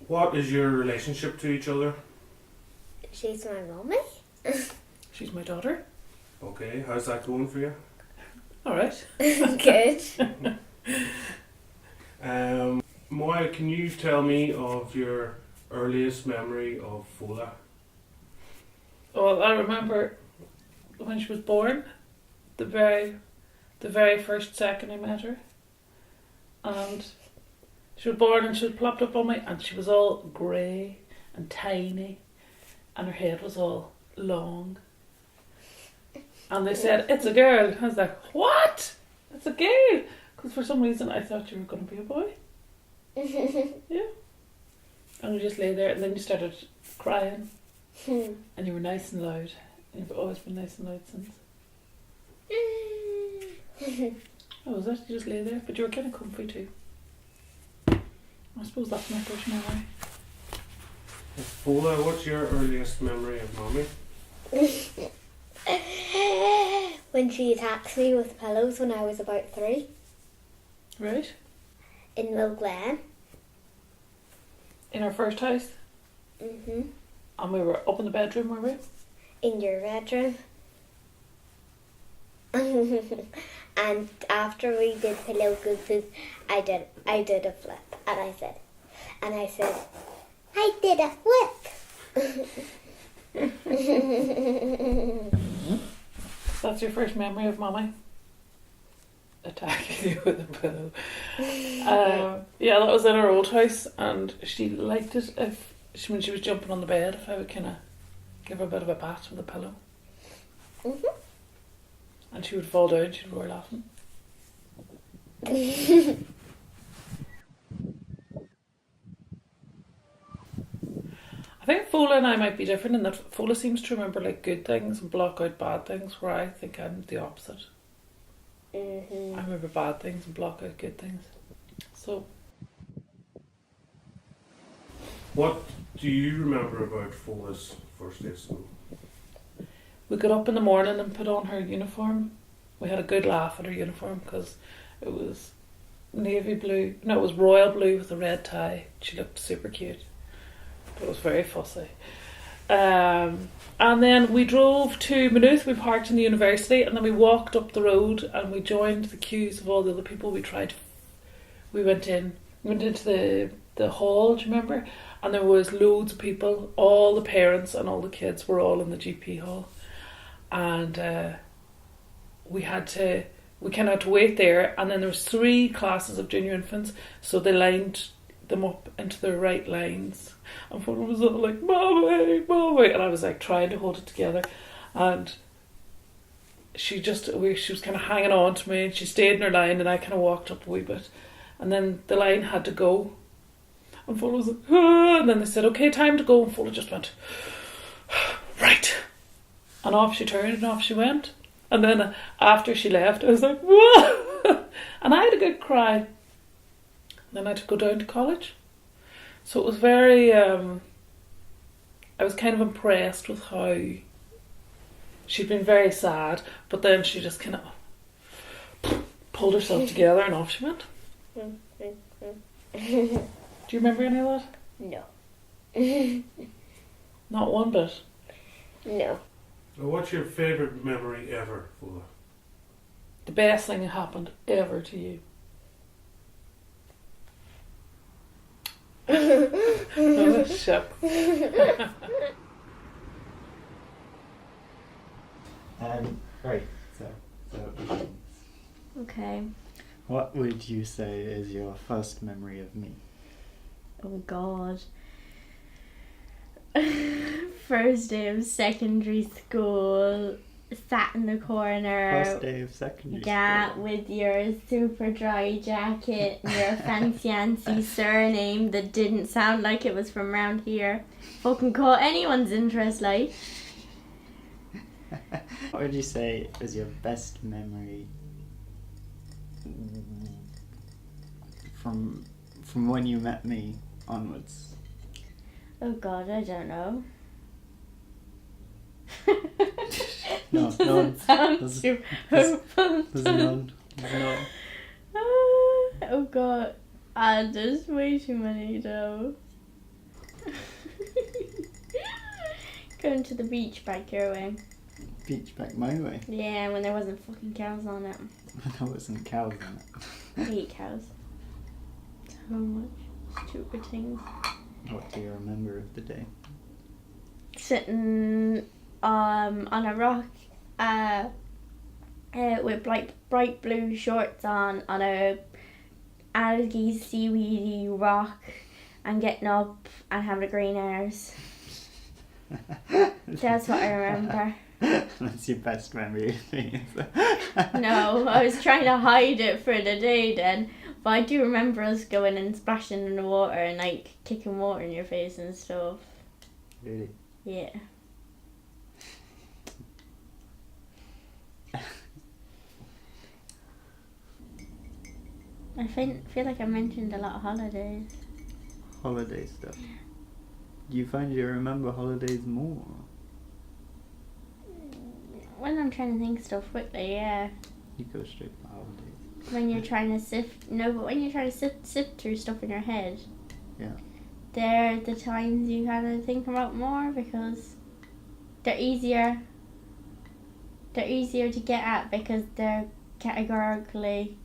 What is your relationship to each other? She's my mummy. She's my daughter. Okay, how's that going for you? Alright. Good. Moya, can you tell me of your earliest memory of Fola? Well, I remember when she was born, the very first second I met her. And she was born and she was plopped up on me and she was all grey and tiny and her head was all long. And they said, it's a girl. I was like, what? It's a girl? Because for some reason I thought you were going to be a boy. Yeah. And you just lay there and then you started crying. And you were nice and loud. And you've always been nice and loud since. Oh, was that? You just lay there? But you were kind of comfy too. I suppose that's my first memory. Fola, what's your earliest memory of Mommy? When she attacked me with pillows when I was about 3 Right? in Mill Glen. In our first house. Mhm. And we were up in the bedroom, were we? In your bedroom. And after we did pillow goofus, I did a flip, and I said, I did a flip. That's your first memory of Mummy? Attacking you with a pillow. Yeah, that was in our old house, and she liked it when she was jumping on the bed, if I would kind of give her a bit of a bat with a pillow. Mhm. And she would fall down, she'd roar laughing. I think Fola and I might be different in that Fola seems to remember like good things and block out bad things, where I think I'm the opposite. I remember bad things and block out good things. So, What do you remember about Fola's first day of school? we got up in the morning and put on her uniform. We had a good laugh at her uniform because it was navy blue. No, it was royal blue with a red tie. She looked super cute. But it was very fussy. And then we drove to Maynooth. We parked in the university and then we walked up the road and we joined the queues of all the other people. We went into the hall, do you remember? And there was loads of people. All the parents and all the kids were all in the GP hall. And we kind of had to wait there, and then there was 3 classes of junior infants, so they lined them up into their right lines, and Fola was all like, Mommy, Mommy, and I was like trying to hold it together, and she was kind of hanging on to me, and she stayed in her line, and I kind of walked up a wee bit, and then the line had to go, and Fola was like, ah, and then they said, okay, time to go, and Fola just went, right. And off she turned and off she went. And then after she left, I was like, whoa! And I had a good cry. And then I had to go down to college. So it was very, I was kind of impressed with how she'd been very sad, but then she just kind of pulled herself together and off she went. Do you remember any of that? No. Not one bit. No. What's your favourite memory ever, Fola? The best thing that happened ever to you. Oh, shit. Right, so Okay. what would you say is your first memory of me? Oh God. First day of secondary school, sat in the corner. First day of secondary Yeah, school. with your super dry jacket and your fancy surname that didn't sound like it was from around here. Fucking caught anyone's interest, like. What would you say is your best memory from when you met me onwards? Oh God, I don't know. No, Doesn't sound There's- too there's- hopeful. There's none. There's none. Oh God, there's way too many though. going to the beach back your way. Beach back my way. Yeah, when there wasn't fucking cows on it. There wasn't cows on it. I hate cows. So much. Stupid things. What do you remember of the day? Sitting on a rock with bright blue shorts on a algae seaweedy rock and getting up and having a green hours. That's what I remember. That's your best memory of me. No, I was trying to hide it for the day then. But I do remember us going and splashing in the water and like kicking water in your face and stuff. Really? Yeah. I feel like I mentioned a lot of holidays. Holiday stuff. Do you find you remember holidays more? When I'm trying to think stuff quickly, yeah. You go straight for holidays. When you're trying to when you're trying to sift through stuff in your head. Yeah. They're the times you kind of think about more because they're easier. They're easier to get at because they're categorically,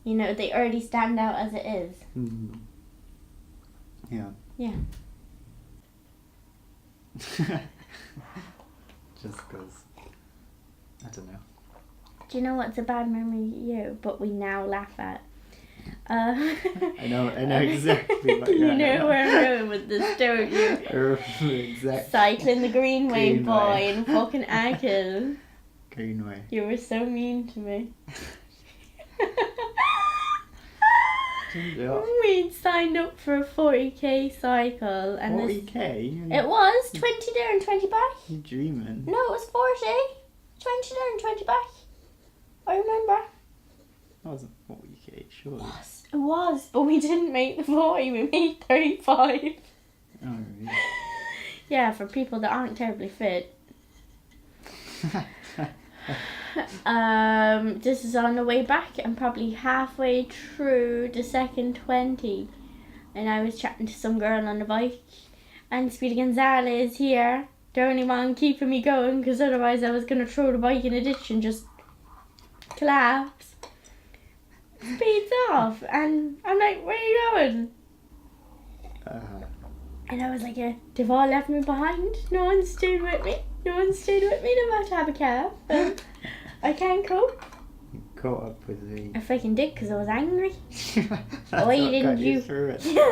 they already stand out as it is. Mm-hmm. Yeah. Yeah. Just because, I don't know. Do you know what's a bad memory of you, but we now laugh at? I know exactly what You you're know where I'm going with this, don't you? I remember exactly. Cycling the Greenway Greenway. boy in fucking Achill. Greenway. You were so mean to me. Yeah. We'd signed up for a 40k cycle and 40k? it was 20 there and 20 back. You dreaming? No, it was 40. 20 there and 20 back. I remember. That wasn't 40k, surely. It was, but we didn't make the 40, we made 35. Oh, really? Yeah, for people that aren't terribly fit. This is on the way back and probably halfway through the second 20. And I was chatting to some girl on the bike. And Speedy Gonzalez here, the only one keeping me going because otherwise I was going to throw the bike in a ditch and just collapse. Speeds off and I'm like, where are you going? And I was like, they've all left me behind. No one stayed with me. No matter have a cab. I can't cope. You caught up with me. I freaking did because I was angry. That's Why what didn't got you you? through it. Yeah,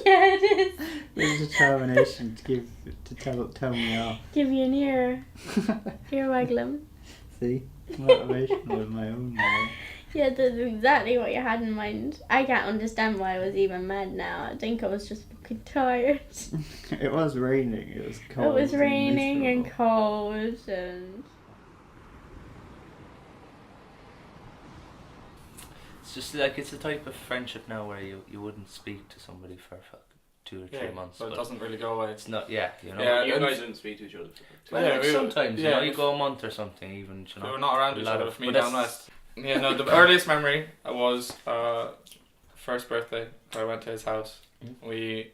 it is. There's determination to tell me off. Give you an ear waggle. See? Motivation with my own way. Yeah, that's exactly what you had in mind. I can't understand why I was even mad now. I think I was just fucking tired. It was raining. It was cold. It was raining and miserable. cold and... It's just like it's a type of friendship now where you wouldn't speak to somebody for 2 or 3 months. But it doesn't really go away. It's not, yeah, you know. Yeah, You and- guys didn't speak to each other. Well, Yeah, like we were- sometimes, yeah, you go a month or something, even. You know, We were not around a each lot other of- for me but down that's- west. Yeah, no, the earliest memory was first birthday. I went to his house. We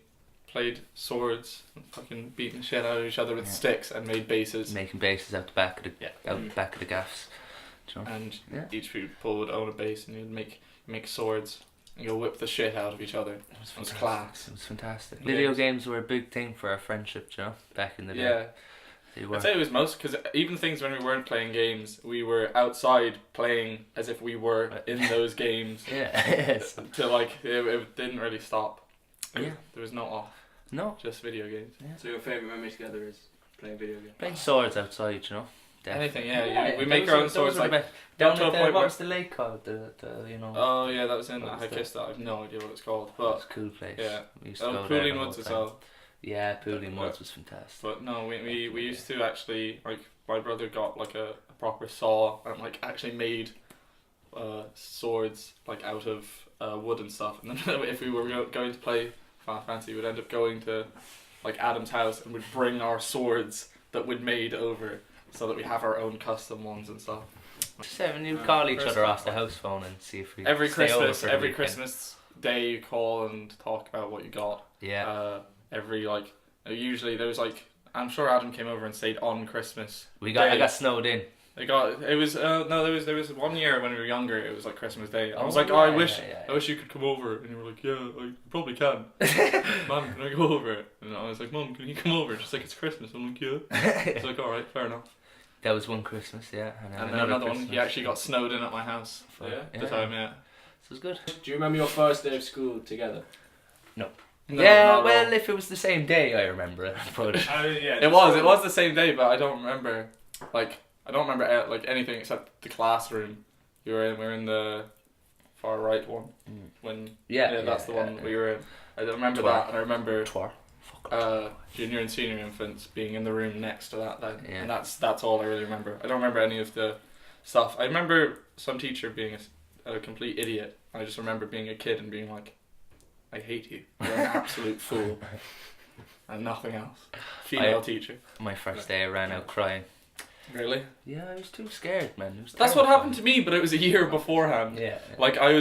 played swords and fucking beating the shit out of each other with sticks and made bases. making bases out the back of the out Mm. the back of the gaffs. Do you know? And Yeah. each people would own a base and you'd make swords and go whip the shit out of each other. It was was fantastic. class. It was fantastic. Yeah. Video games were a big thing for our friendship, do you know, back in the day. Yeah. They were. I'd say it was most because even things when we weren't playing games, we were outside playing as if we were in those games. Yeah. Yes. Till like it didn't really stop. Yeah. There was no off, No. just video games. So your favourite memory together is playing video games? Playing swords outside, you know. Anything, yeah. we those make our were- own swords those were like the best. down Down to a at the, point what where. was the lake called? The you know. Oh yeah, that was in What was that? Hickista. I have no idea what it's called, It was but a cool place. yeah. We used to go there the Pooling whole Woods as time. well. Yeah, Pooling Woods was fantastic. But no, we used to actually like my brother got like a proper saw and like actually made swords like out of wood and stuff. And then if we were going to play Final Fantasy, we'd end up going to like Adam's house and we'd bring our swords that we'd made over so that we have our own custom ones and stuff. So when you call each first other off the one. house phone and see if we Every stay over Christmas, for the every weekend. Christmas day you call and talk about what you got. Yeah. Every like usually there was like I'm sure Adam came over and stayed on Christmas. I Day. got snowed in. It was there was 1 year when we were younger. It was like Christmas Day. I was like, yeah, I wish yeah. you could come over, and you were like, yeah, I probably can. Mum, can I go over? And I was like, Mum, can you come over? She's like, it's Christmas. I'm like, yeah. It's like, all right, fair enough. That was one Christmas, yeah. And then another one, he actually got snowed in at my house. Oh, yeah? At the time, yeah. So it was good. Do you remember your first day of school together? No, yeah, not at well, all. if it was the same day, I remember it. But It was the same day, but I don't remember, like anything except the classroom you were in. We were in the far right one. When that's the one we were in. I don't remember that, and I remember junior and senior infants being in the room next to that then. Yeah. And that's all I really remember. I don't remember any of the stuff. I remember some teacher being a complete idiot. I just remember being a kid and being like, I hate you. You're an absolute fool. And nothing else. Female teacher. My first day I ran out crying. Really? Yeah, I was too scared, man. It was That's what terrifying. happened to me, but it was a year beforehand. Yeah. Like I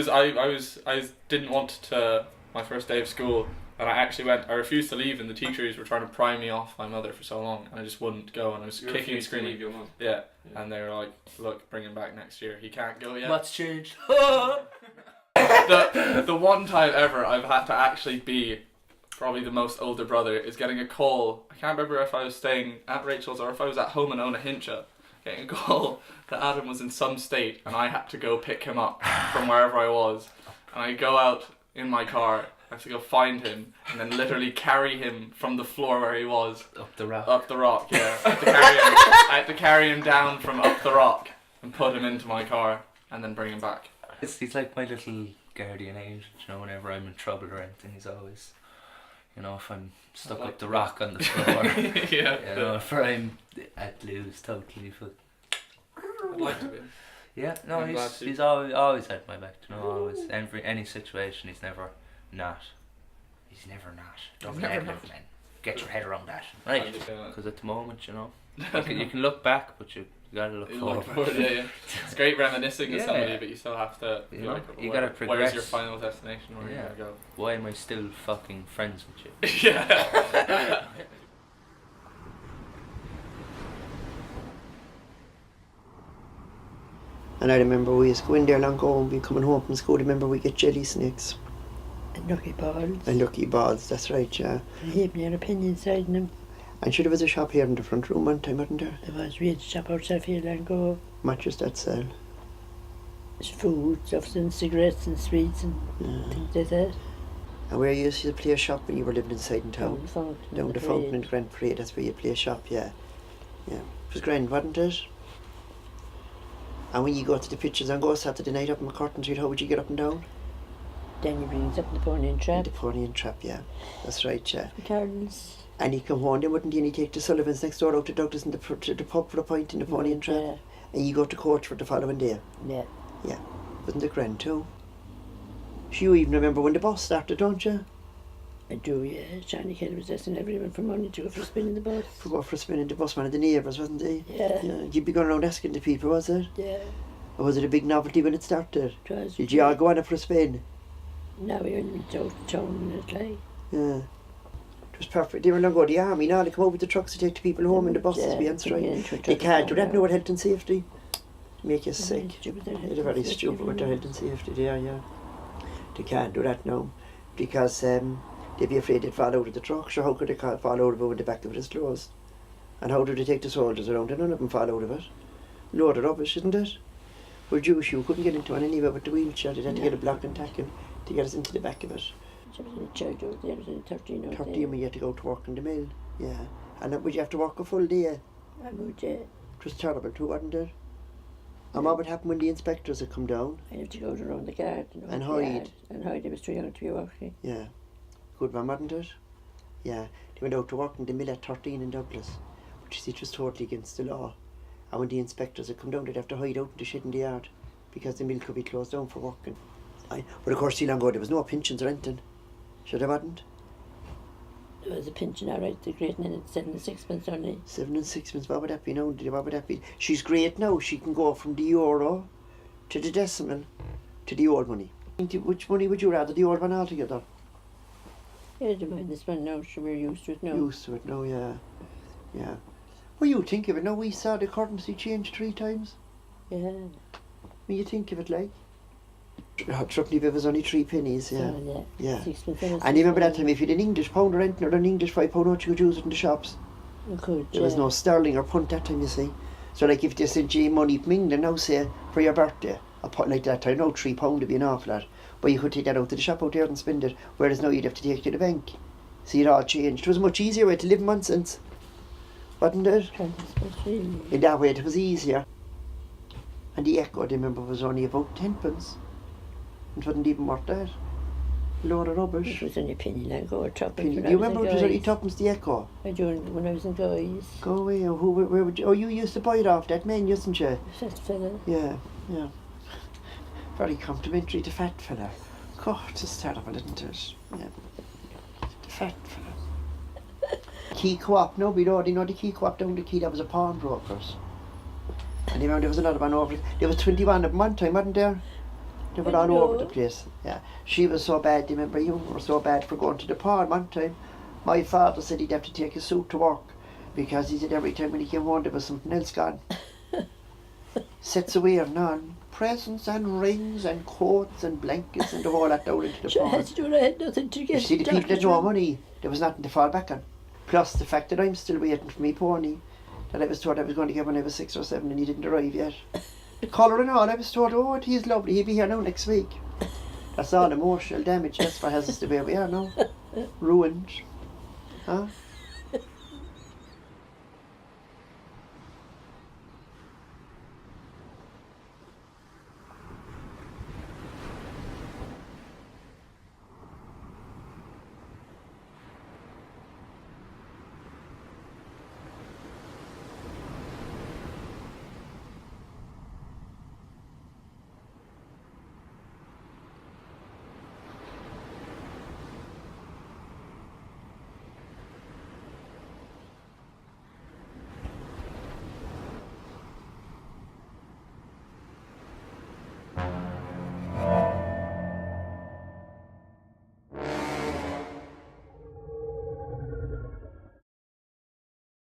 didn't want to my first day of school, and I refused to leave, and the teachers were trying to pry me off my mother for so long, and I just wouldn't go, and I was kicking and screaming. Your mum. Yeah, and they were like, "Look, bring him back next year. He can't go yet." What's changed? The one time ever I've had to actually be probably the most older brother is getting a call. I can't remember if I was staying at Rachel's or if I was at home in Onahincha, getting a call that Adam was in some state and I had to go pick him up from wherever I was. And I go out in my car, I have to go find him and then literally carry him from the floor where he was Up the rock. Up the rock, yeah. I had to carry him down from up the rock and put him into my car and then bring him back. He's like my little guardian angel, you know, whenever I'm in trouble or anything, he's always, you know, if I'm stuck up the rock on the floor, Yeah. you know, if I'm at lose totally, but I'd like to be. yeah, no, I'm glad to. he's always had my back, you know, always, any situation, he's never not. Don't Never forget not. it, man. Get your head around that, right? Yeah. Because at the moment, you know, you can look back, but you gotta look forward. Yeah. It's great reminiscing of Yeah. somebody, but you still have to You be know, like, you where- gotta Where's progress. your final destination? Where Yeah. you gotta Why am I still fucking friends with you? go? Yeah. And I remember we used to go in there long ago and be coming home from school. Remember we get jelly snakes And lucky balls. and lucky balls. That's right, yeah. And halfpenny penny inside them. And sure there was a shop here in the front room one time, wasn't there? There was real shop outside here long ago. Matches that sell. There's food, stuff and cigarettes and sweets and things like that. And where you used to play a shop when you were living inside in town? Down the fountain. Down the fountain in Grand Parade. That's where you play a shop, yeah. Yeah. It was grand, wasn't it? And when you go to the pictures on go Saturday night up in McCurtain Street, how would you get up and down? Then you brings up the pony and trap. The pony and trap, yeah. That's right, yeah. The gardens. And you come home, then wouldn't you? And you take the Sullivans next door out to Douglas and to the pub for a pint in the pony and trap. Yeah. And you go to court for the following day. Yeah. Yeah. Wasn't it grand too? So you even remember when the bus started, don't you? I do, yeah. Johnny Kelly was asking everyone for money to go for a spin in the bus. To go for a spin in the bus, one of the neighbours, wasn't he? Yeah. You'd be going around asking the people, was it? Yeah. Or was it a big novelty when it started? It was. Did you all go on it for a spin? Now we only went out to town and it's like. Yeah. It was perfect. They were long ago the army now, they come out with the trucks to take the people home in the buses to be on strike. They can't do that now with health and safety. Make you sick. They're very stupid with their health and safety there, yeah. They can't do that now because they'd be afraid they'd fall out of the truck. Sure, how could they fall out of it when the back of it is closed? And how do they take the soldiers around? And none of them fall out of it. Load of rubbish, isn't it? We're Jewish, you couldn't get into one anywhere with the wheelchair. They'd have to get a block and tackle to get us into the back of it. She was in a church out there, was in 13 out 13 when you had to go to work in the mill, yeah. And would you have to work a full day? I would, yeah. It was terrible too, wasn't it? And what would happen when the inspectors had come down? I'd have to go around the garden. And the hide. yard, and hide. I was too young to be working. Yeah. Good one, wasn't it? Yeah. They went out to work in the mill at 13 in Douglas, which is just totally against the law. And when the inspectors had come down, they'd have to hide out in the shed in the yard because the mill could be closed down for working. But of course, too long ago, there was no pensions or anything. Sure there wasn't? There was a pension, all right, the great, and then it's 7 and 6 only. 7 and 6 what would that be now? What would that be? She's great now. She can go from the euro to the decimal to the old money. Which money would you rather, the old one altogether? Yeah, the one, this one now, so we're used to it now. Used to it now, yeah. Yeah. Well, you think of it now. We saw the currency change 3 times. Yeah. When you think of it, like. Threepenny bit was only 3 pennies. Yeah. So, Yeah. 6 pence. And you remember that time, if you had an English pound or anything, or an English £5 note, you could use it in the shops. You could. There was no sterling or punt that time, you see. So, like, if they sent you money from England now, say, for your birthday, a pot like that time, now £3 would be an awful lot. But you could take that out to the shop out there and spend it, whereas now you'd have to take it to the bank. See, it all changed. It was a much easier way to live nonsense, wasn't it? In that way, it was easier. And the echo, I remember, was only about 10 pence. It wasn't even worth that. A load of rubbish. It was only a penny like or tuppence. Do you remember it was only tuppence the echo? I do when I was in Guys. Go away. Where would you? Oh, you used to buy it off that man, used you? Fat fella. Yeah. Very complimentary, the fat fella. God, it's terrible, isn't it? Yeah. The fat fella. Key Co-op, nobody know, the Key Co-op down the Key, that was a pawnbrokers. And you remember there was another one over, there was 21 at one time, wasn't there? They were all over the place. Yeah. She was so bad, do you remember you were so bad for going to the pawn one time. My father said he'd have to take his suit to work because he said every time when he came home there was something else gone. Sets away of none. Presents and rings and coats and blankets and the whole lot down into the Sure, I pawn. had to do it. I had nothing to get. You see, the people had no money. There was nothing to fall back on. Plus the fact that I'm still waiting for me pony that I was told I was going to get when I was 6 or 7 and he didn't arrive yet. The colour and all, I was told, oh, he's lovely, he'll be here now next week. That's all emotional damage, that's what has us to where we are now. Ruined. Huh?